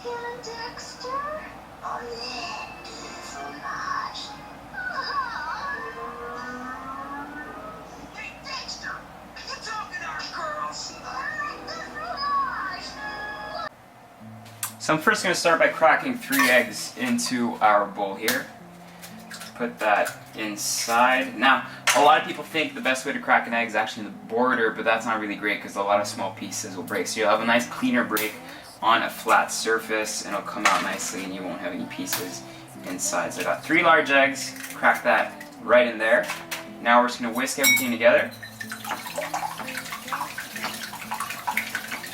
And Dexter? Omelette Du Fromage. Hey, Dexter! You talking to our girls? Omelette Du Fromage! So I'm first going to start by cracking 3 eggs into our bowl here. Put that inside. Now, a lot of people think the best way to crack an egg is actually in the border, but that's not really great because a lot of small pieces will break. So you'll have a nice cleaner break on a flat surface and it'll come out nicely and you won't have any pieces inside. So I got 3 large eggs, crack that right in there. Now we're just going to whisk everything together.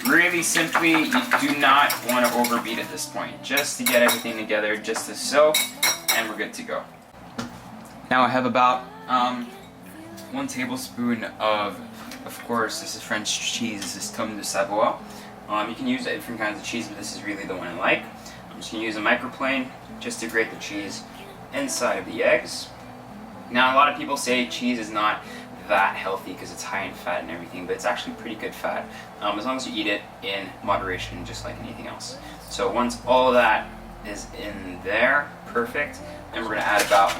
Really simply, you do not want to overbeat at this point, just to get everything together, just as so, and we're good to go. Now I have about 1 tablespoon of course, this is French cheese, this is Tome de Savoie. You can use different kinds of cheese, but this is really the one I like. I'm just going to use a microplane just to grate the cheese inside of the eggs. Now a lot of people say cheese is not that healthy because it's high in fat and everything, but it's actually pretty good fat as long as you eat it in moderation, just like anything else. So once all of that is in there, perfect, then we're going to add about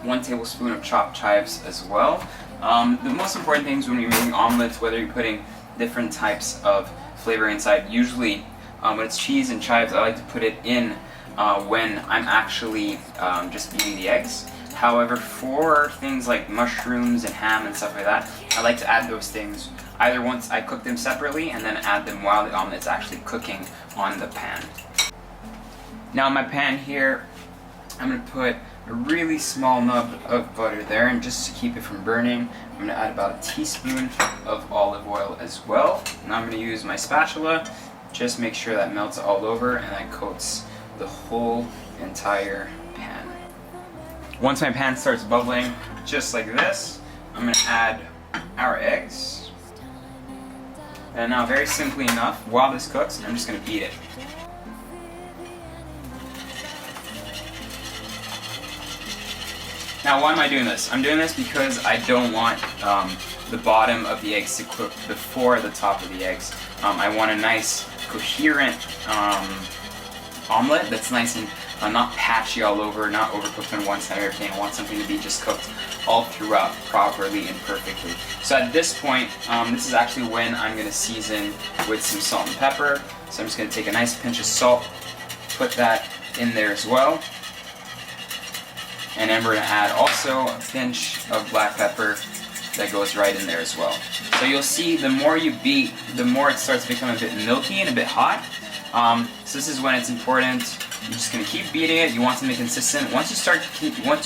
1 tablespoon of chopped chives as well. The most important things when you're making omelets, whether you're putting different types of flavor inside, usually when it's cheese and chives, I like to put it in when I'm actually just beating the eggs. However, for things like mushrooms and ham and stuff like that, I like to add those things either once I cook them separately and then add them while the omelet's actually cooking on the pan. Now in my pan here, I'm going to put a really small nub of butter there, and just to keep it from burning, I'm going to add about a teaspoon of olive oil as well. Now I'm going to use my spatula, just make sure that melts all over and that coats the whole entire pan. Once my pan starts bubbling, just like this, I'm going to add our eggs. And now very simply enough, while this cooks, I'm just going to beat it. Now why am I doing this? I'm doing this because I don't want the bottom of the eggs to cook before the top of the eggs. I want a nice coherent omelet that's nice and not patchy all over, not overcooked on one side or everything. I want something to be just cooked all throughout properly and perfectly. So at this point, this is actually when I'm going to season with some salt and pepper. So I'm just going to take a nice pinch of salt, put that in there as well. And then we're going to add also a pinch of black pepper that goes right in there as well. So you'll see the more you beat, the more it starts to become a bit milky and a bit hot. So this is when it's important. You're just going to keep beating it. You want something consistent. Once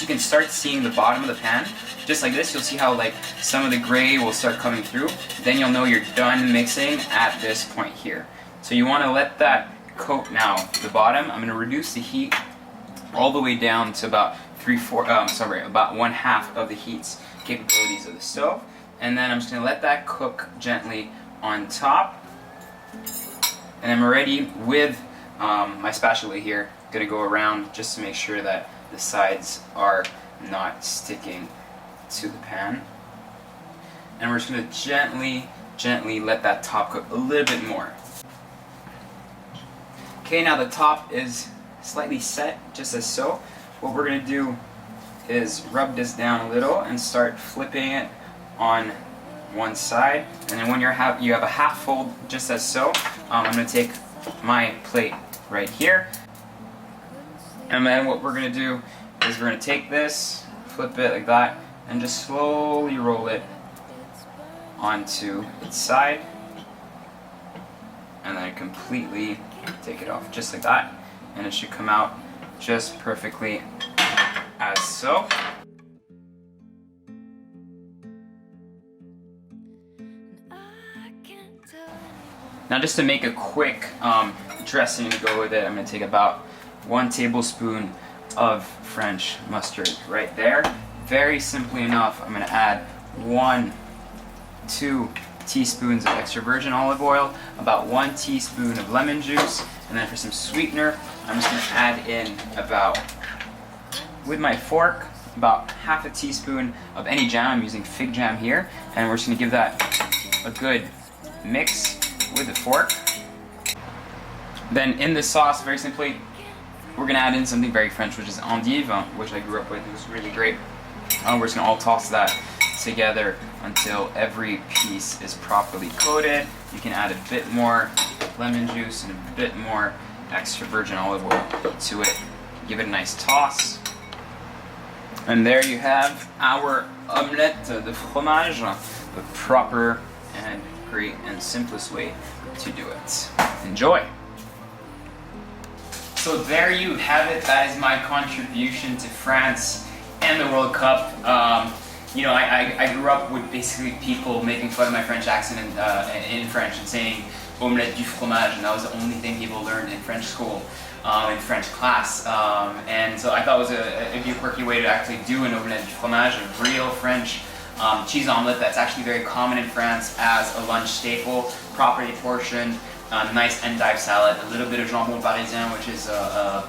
you can start seeing the bottom of the pan, just like this, you'll see how like some of the gray will start coming through. Then you'll know you're done mixing at this point here. So you want to let that coat now the bottom. I'm going to reduce the heat all the way down to about about 1/2 of the heat's capabilities of the stove, and then I'm just going to let that cook gently on top. And I'm ready with my spatula here. Going to go around just to make sure that the sides are not sticking to the pan. And we're just going to gently let that top cook a little bit more. Okay, now the top is slightly set, just as so. What we're going to do is rub this down a little and start flipping it on one side. And then when you have a half fold, just as so, I'm going to take my plate right here. And then what we're going to do is we're going to take this, flip it like that, and just slowly roll it onto its side. And then completely take it off, just like that. And it should come out just perfectly as so. Now just to make a quick dressing to go with it, I'm going to take about 1 tablespoon of French mustard right there. Very simply enough, I'm going to add 2 teaspoons of extra virgin olive oil, about 1 teaspoon of lemon juice, and then for some sweetener, I'm just going to add in about, with my fork, about 1/2 teaspoon of any jam. I'm using fig jam here, and we're just going to give that a good mix with the fork. Then in the sauce, very simply, we're gonna add in something very French, which is endive, which I grew up with. It was really great. We're just gonna all toss that together until every piece is properly coated. You can add a bit more lemon juice and a bit more extra virgin olive oil to it. Give it a nice toss. And there you have our Omelette Du Fromage, the proper and great and simplest way to do it. Enjoy! So there you have it. That is my contribution to France and the World Cup. You know, I grew up with basically people making fun of my French accent in French and saying Omelette Du Fromage, and that was the only thing people learned in French school, in French class. And so I thought it was a quirky way to actually do an Omelette Du Fromage, a real French cheese omelette that's actually very common in France as a lunch staple, properly portioned, nice endive salad, a little bit of jambon parisien, which is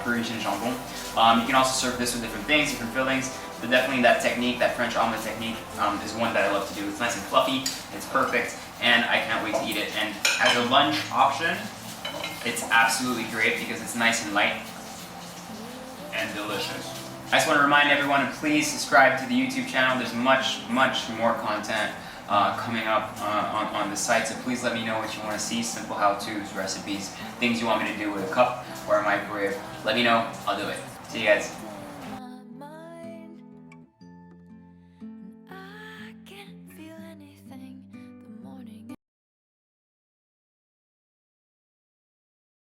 Parisian jambon. You can also serve this with different things, different fillings, but definitely that technique, that French omelette technique, is one that I love to do. It's nice and fluffy, it's perfect, and I can't wait to eat it. And as a lunch option, it's absolutely great because it's nice and light and delicious. I just want to remind everyone to please subscribe to the YouTube channel. There's much more content coming up on the site, so please let me know what you want to see. Simple how-tos, recipes, things you want me to do with a cup or a microwave. Let me know, I'll do it. See you guys.